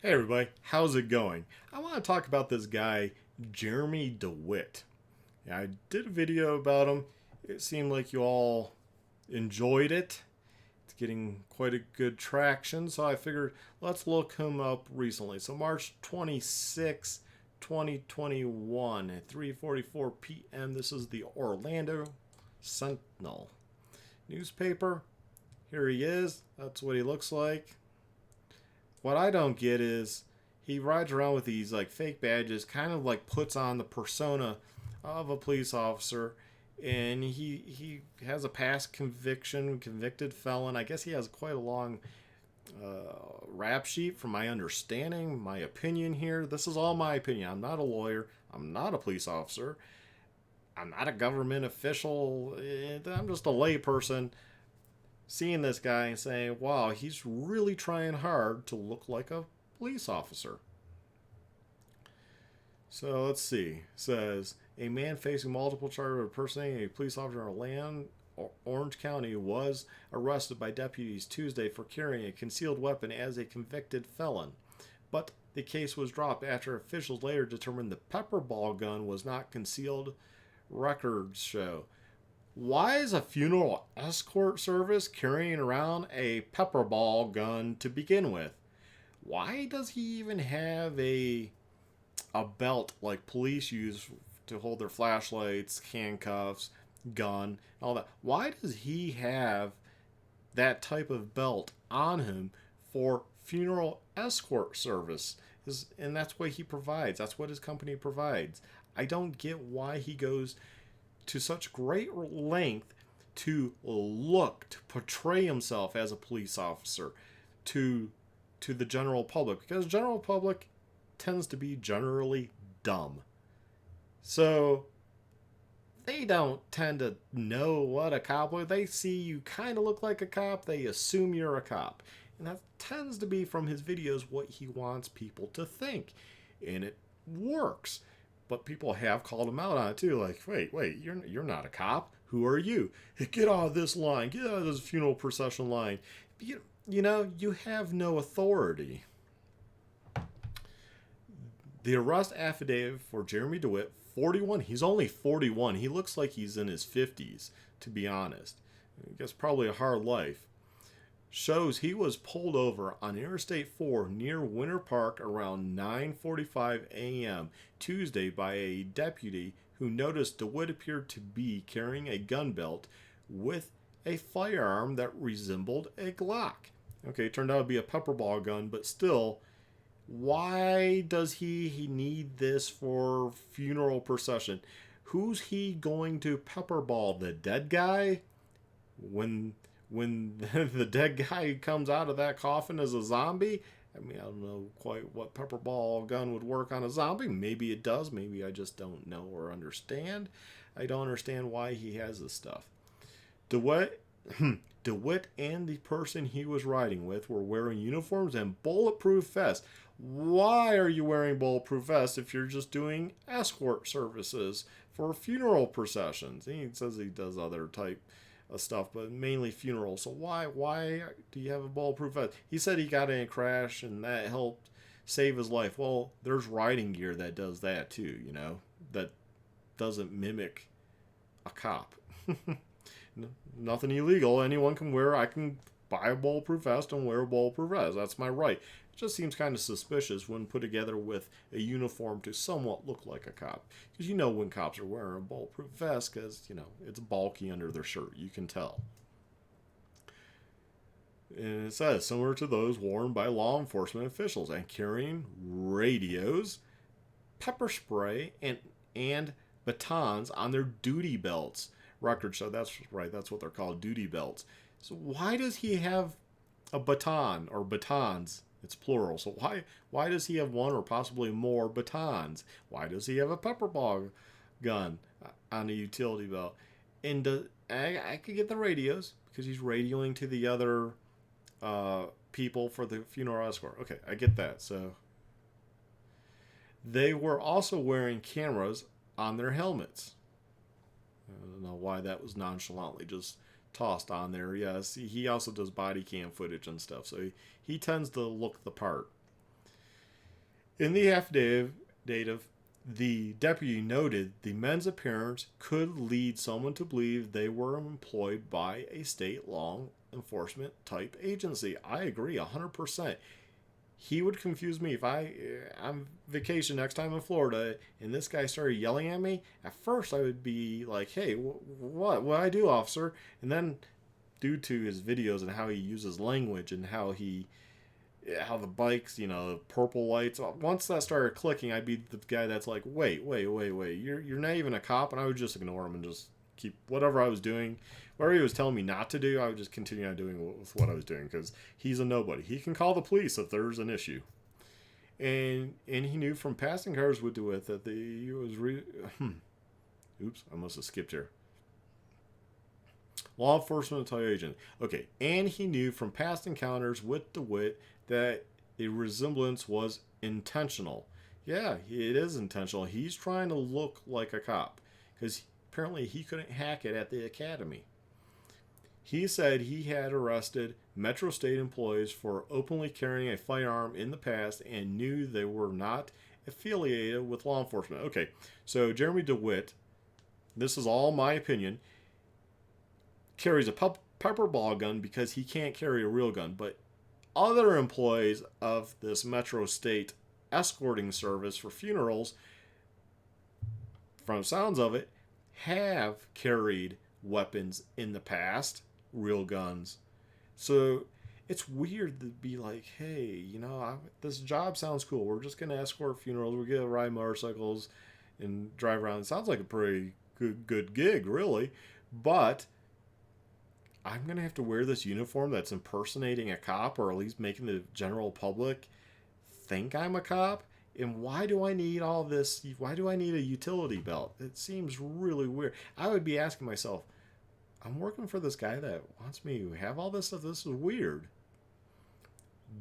Hey everybody, how's it going? I want to talk about this guy, Jeremy DeWitt. Yeah, I did a video about him. It seemed like you all enjoyed it. It's getting quite a good traction, so I figured let's look him up recently. So March 26, 2021 at 3:44 p.m. This is the Orlando Sentinel newspaper. Here he is. That's what he looks like. What I don't get is he rides around with these like fake badges, kind of like puts on the persona of a police officer, and he has a past conviction, convicted felon. I guess he has quite a long rap sheet, from my understanding, my opinion here. This is all my opinion. I'm not a lawyer. I'm not a police officer. I'm not a government official. I'm just a layperson seeing this guy and saying, wow, he's really trying hard to look like a police officer. So let's see. It says a man facing multiple charges of impersonating a police officer in Orlando, Orange County, was arrested by deputies Tuesday for carrying a concealed weapon as a convicted felon. But the case was dropped after officials later determined the pepper ball gun was not concealed, records show. Why is a funeral escort service carrying around a pepper ball gun to begin with? Why does he even have a belt like police use to hold their flashlights, handcuffs, gun, all that? Why does he have that type of belt on him for funeral escort service? And that's what he provides. That's what his company provides. I don't get why he goes to such great length to portray himself as a police officer to the general public, because general public tends to be generally dumb. So they don't tend to know what a cop is. They see you kind of look like a cop, they assume you're a cop. And that tends to be, from his videos, what he wants people to think. And it works. But people have called him out on it too. Like, wait, you're not a cop. Who are you? Hey, get out of this line. Get out of this funeral procession line. You have no authority. The arrest affidavit for Jeremy DeWitt, 41. He's only 41. He looks like he's in his 50s, to be honest. I guess probably a hard life. Shows he was pulled over on Interstate 4 near Winter Park around 9:45 a.m. Tuesday by a deputy who noticed DeWitt appeared to be carrying a gun belt with a firearm that resembled a Glock. Okay, it turned out to be a pepper ball gun, but still, why does he need this for funeral procession? Who's he going to pepper ball? The dead guy? When the dead guy comes out of that coffin as a zombie? I mean, I don't know quite what pepper ball gun would work on a zombie. Maybe it does. Maybe I just don't know or understand. I don't understand why he has this stuff. DeWitt, DeWitt and the person he was riding with were wearing uniforms and bulletproof vests. Why are you wearing bulletproof vests if you're just doing escort services for funeral processions? He says he does other type of stuff, but mainly funerals. So why do you have a bulletproof vest? He said he got in a crash and that helped save his life. Well, there's riding gear that does that too, that doesn't mimic a cop. Nothing illegal. Anyone can wear. I can buy a bulletproof vest and wear a bulletproof vest. That's my right. It just seems kind of suspicious when put together with a uniform to somewhat look like a cop. Because when cops are wearing a bulletproof vest, because, it's bulky under their shirt. You can tell. And it says, similar to those worn by law enforcement officials, and carrying radios, pepper spray, and batons on their duty belts. Records show that's right. That's what they're called, duty belts. So why does he have a baton or batons? It's plural. So why does he have one or possibly more batons? Why does he have a pepper ball gun on a utility belt? And I could get the radios because he's radioing to the other people for the funeral escort. Okay, I get that. So they were also wearing cameras on their helmets. I don't know why that was nonchalantly just tossed on there. Yes, he also does body cam footage and stuff, so he tends to look the part. In the affidavit, the deputy noted the men's appearance could lead someone to believe they were employed by a state law enforcement type agency. I agree 100%. He would confuse me if I'm vacation next time in Florida and this guy started yelling at me. At first, I would be like, "Hey, what do I do, officer?" And then, due to his videos and how he uses language and how the bikes, purple lights. Once that started clicking, I'd be the guy that's like, "Wait, you're not even a cop," and I would just ignore him and just keep whatever I was doing. Whatever he was telling me not to do, I would just continue on doing with what I was doing because he's a nobody. He can call the police if there's an issue. And he knew from passing cars with DeWitt that he was oops, I must have skipped here. Law enforcement type agent. Okay, and he knew from past encounters with DeWitt that the resemblance was intentional. Yeah, it is intentional. He's trying to look like a cop because apparently he couldn't hack it at the academy. He said he had arrested Metro State employees for openly carrying a firearm in the past and knew they were not affiliated with law enforcement. Okay, so Jeremy DeWitt, this is all my opinion, carries a pepper ball gun because he can't carry a real gun, but other employees of this Metro State escorting service for funerals, from sounds of it, have carried weapons in the past, real guns. So it's weird to be like, hey, this job sounds cool. We're just going to escort funerals. We're going to ride motorcycles and drive around. It sounds like a pretty good gig, really. But I'm going to have to wear this uniform that's impersonating a cop, or at least making the general public think I'm a cop. And why do I need all this? Why do I need a utility belt? It seems really weird. I would be asking myself, I'm working for this guy that wants me to have all this stuff. This is weird.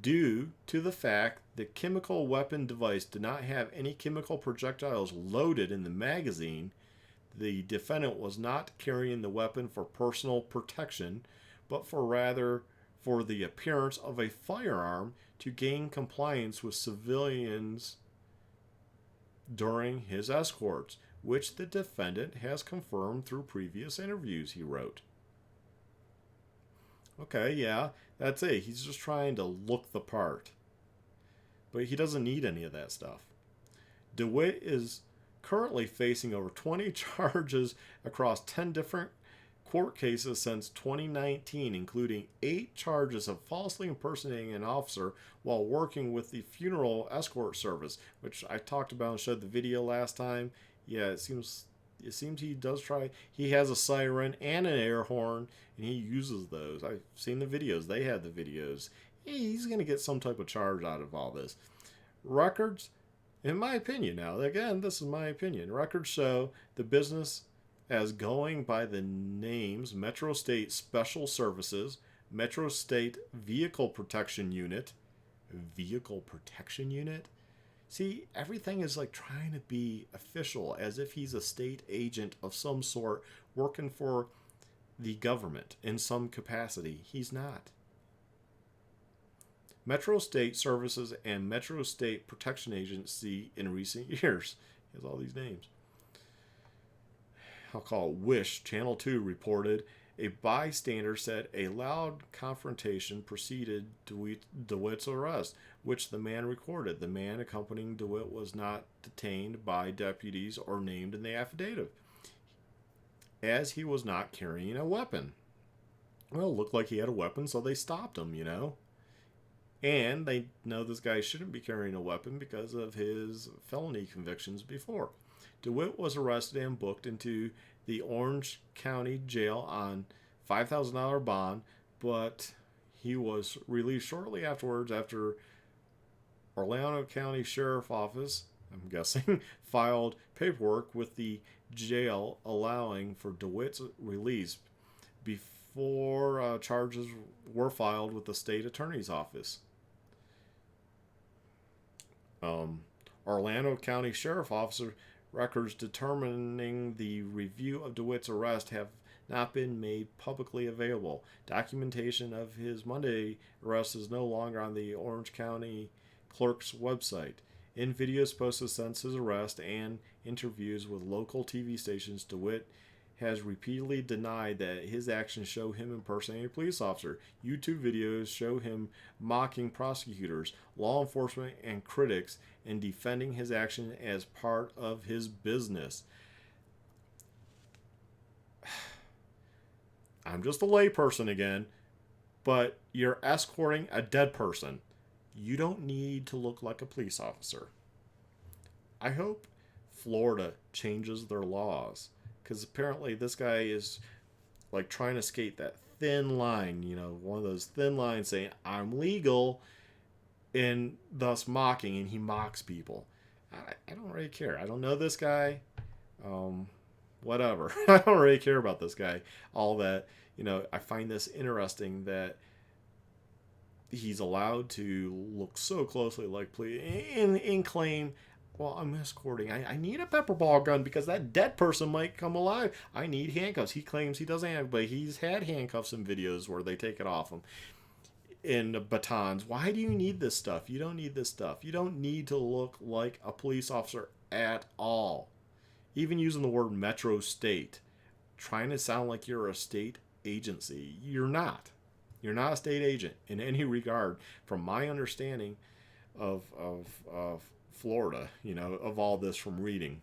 Due to the fact the chemical weapon device did not have any chemical projectiles loaded in the magazine, the defendant was not carrying the weapon for personal protection, but rather for the appearance of a firearm to gain compliance with civilians during his escorts, which the defendant has confirmed through previous interviews, he wrote. Okay, yeah, that's it. He's just trying to look the part. But he doesn't need any of that stuff. DeWitt is currently facing over 20 charges across 10 different court cases since 2019, including 8 charges of falsely impersonating an officer while working with the funeral escort service, which I talked about and showed the video last time. Yeah, it seems he does try. He has a siren and an air horn, and he uses those. I've seen the videos. They had the videos. He's going to get some type of charge out of all this. Records, in my opinion now, again, this is my opinion, records show the business as going by the names Metro State Special Services, Metro State Vehicle Protection Unit. Vehicle Protection Unit? See, everything is like trying to be official, as if he's a state agent of some sort working for the government in some capacity. He's not. Metro State Services and Metro State Protection Agency in recent years. He has all these names. I'll call it Wish. Channel 2 reported a bystander said a loud confrontation preceded DeWitt's arrest, which the man recorded. The man accompanying DeWitt was not detained by deputies or named in the affidavit, as he was not carrying a weapon. Well, it looked like he had a weapon, so they stopped him, And they know this guy shouldn't be carrying a weapon because of his felony convictions before. DeWitt was arrested and booked into the Orange County Jail on $5,000 bond, but he was released shortly afterwards after Orlando County Sheriff Office, I'm guessing, filed paperwork with the jail allowing for DeWitt's release before charges were filed with the state attorney's office. Orlando County Sheriff Officer records determining the review of DeWitt's arrest have not been made publicly available. Documentation of his Monday arrest is no longer on the Orange County clerk's website. In videos posted since his arrest and interviews with local TV stations, DeWitt has repeatedly denied that his actions show him impersonating a police officer. YouTube videos show him mocking prosecutors, law enforcement, and critics and defending his action as part of his business. I'm just a layperson again, but you're escorting a dead person. You don't need to look like a police officer. I hope Florida changes their laws, because apparently this guy is like trying to skate that thin line, one of those thin lines saying, I'm legal, and thus mocking, and he mocks people. I don't really care. I don't know this guy. Whatever. I don't really care about this guy. All that, I find this interesting that he's allowed to look so closely like police and claim, well, I'm escorting. I need a pepper ball gun because that dead person might come alive. I need handcuffs. He claims he doesn't have, but he's had handcuffs in videos where they take it off him. And batons. Why do you need this stuff? You don't need this stuff. You don't need to look like a police officer at all. Even using the word metro state, trying to sound like you're a state agency. You're not. You're not a state agent in any regard, from my understanding of Florida, of all this from reading.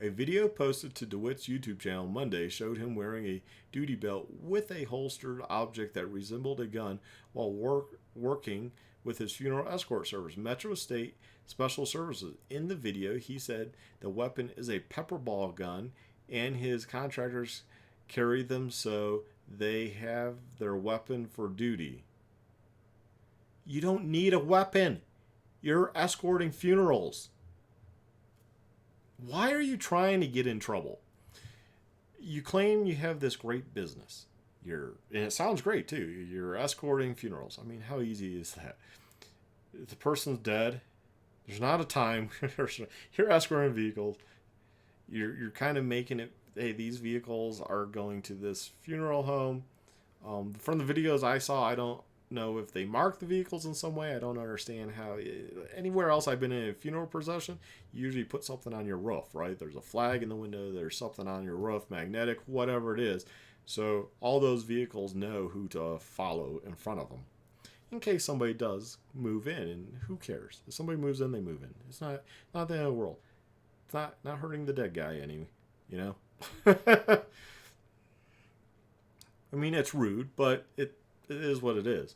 A video posted to DeWitt's YouTube channel Monday showed him wearing a duty belt with a holstered object that resembled a gun while working with his funeral escort service, Metro State Special Services. In the video, he said the weapon is a pepper ball gun and his contractors carry them so they have their weapon for duty. You don't need a weapon. You're escorting funerals. Why are you trying to get in trouble? You claim you have this great business. And it sounds great too. You're escorting funerals. I mean, how easy is that? If the person's dead, there's not a time. You're escorting vehicles. You're kind of making it, hey, these vehicles are going to this funeral home. From the videos I saw, I don't know if they mark the vehicles in some way. I don't understand how. Anywhere else I've been in a funeral procession, you usually put something on your roof, right? There's a flag in the window. There's something on your roof, magnetic, whatever it is. So all those vehicles know who to follow in front of them. In case somebody does move in, and who cares? If somebody moves in, they move in. It's not the end of the world. It's not hurting the dead guy any, I mean, it's rude, but it is what it is.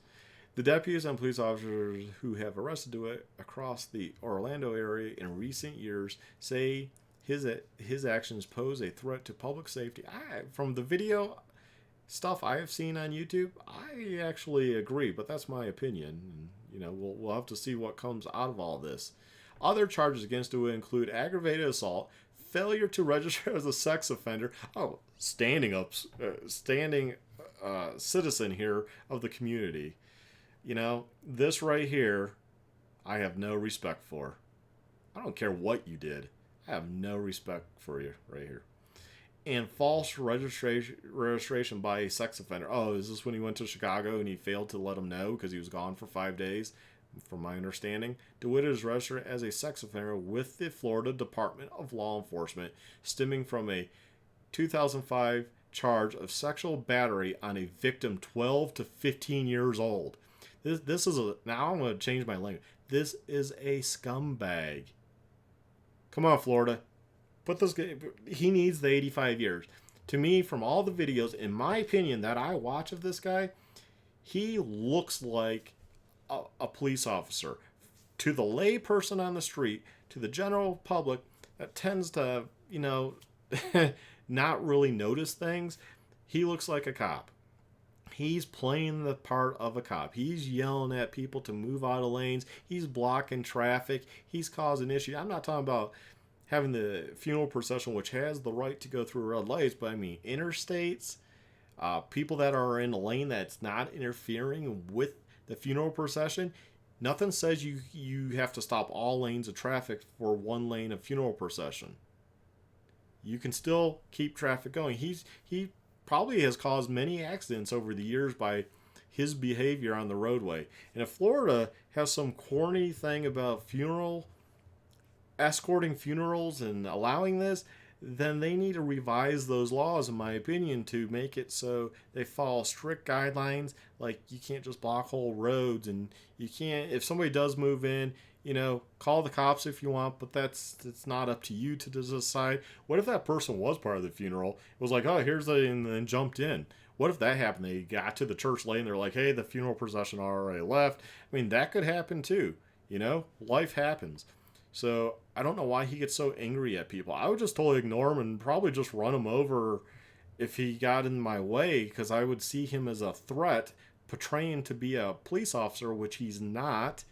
The deputies and police officers who have arrested DeWitt across the Orlando area in recent years say his actions pose a threat to public safety. From the video stuff I have seen on YouTube, I actually agree, but that's my opinion. We'll have to see what comes out of all this. Other charges against DeWitt include aggravated assault, failure to register as a sex offender. Standing citizen here of the community. This right here, I have no respect for. I don't care what you did. I have no respect for you right here. And false registration by a sex offender. Is this when he went to Chicago and he failed to let him know because he was gone for 5 days? From my understanding, DeWitt is registered as a sex offender with the Florida Department of Law Enforcement, stemming from a 2005 charge of sexual battery on a victim 12 to 15 years old. This is now I'm going to change my language. This is a scumbag. Come on, Florida. He needs the 85 years. To me, from all the videos, in my opinion, that I watch of this guy, he looks like a police officer. To the lay person on the street, to the general public that tends to, not really notice things, he looks like a cop. He's playing the part of a cop. He's yelling at people to move out of lanes. He's blocking traffic. He's causing issues. I'm not talking about having the funeral procession, which has the right to go through red lights, but I mean interstates, people that are in a lane that's not interfering with the funeral procession. Nothing says you have to stop all lanes of traffic for one lane of funeral procession. You can still keep traffic going. He probably has caused many accidents over the years by his behavior on the roadway. And if Florida has some corny thing about escorting funerals and allowing this, then they need to revise those laws, in my opinion, to make it so they follow strict guidelines. Like, you can't just block whole roads, and you can't, if somebody does move in, call the cops if you want, but it's not up to you to decide. What if that person was part of the funeral? It was like, oh, and then jumped in. What if that happened? They got to the church lane, they're like, hey, the funeral procession already left. I mean, that could happen too. Life happens. So I don't know why he gets so angry at people. I would just totally ignore him and probably just run him over if he got in my way, because I would see him as a threat, portraying to be a police officer, which he's not,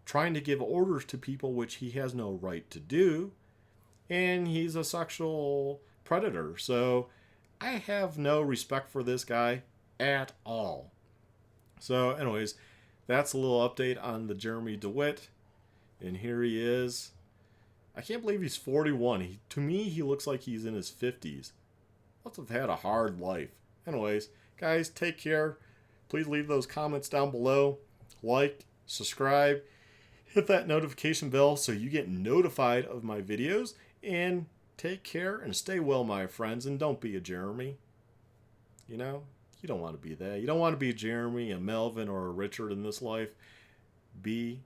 trying to give orders to people, which he has no right to do, and he's a sexual predator. So I have no respect for this guy at all. So anyways, that's a little update on the Jeremy DeWitt. And here he is. I can't believe he's 41. To me, he looks like he's in his 50s. Must have had a hard life. Anyways, guys, take care. Please leave those comments down below. Like, subscribe, hit that notification bell so you get notified of my videos. And take care and stay well, my friends. And don't be a Jeremy. You don't want to be that. You don't want to be a Jeremy, a Melvin, or a Richard in this life. Be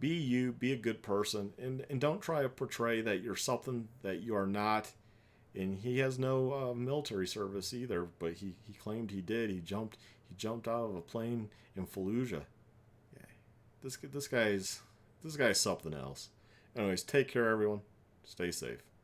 you, be a good person, and don't try to portray that you're something that you are not. And he has no military service either, but he claimed he did. He jumped out of a plane in Fallujah. Yeah, this guy's something else. Anyways, take care, everyone. Stay safe.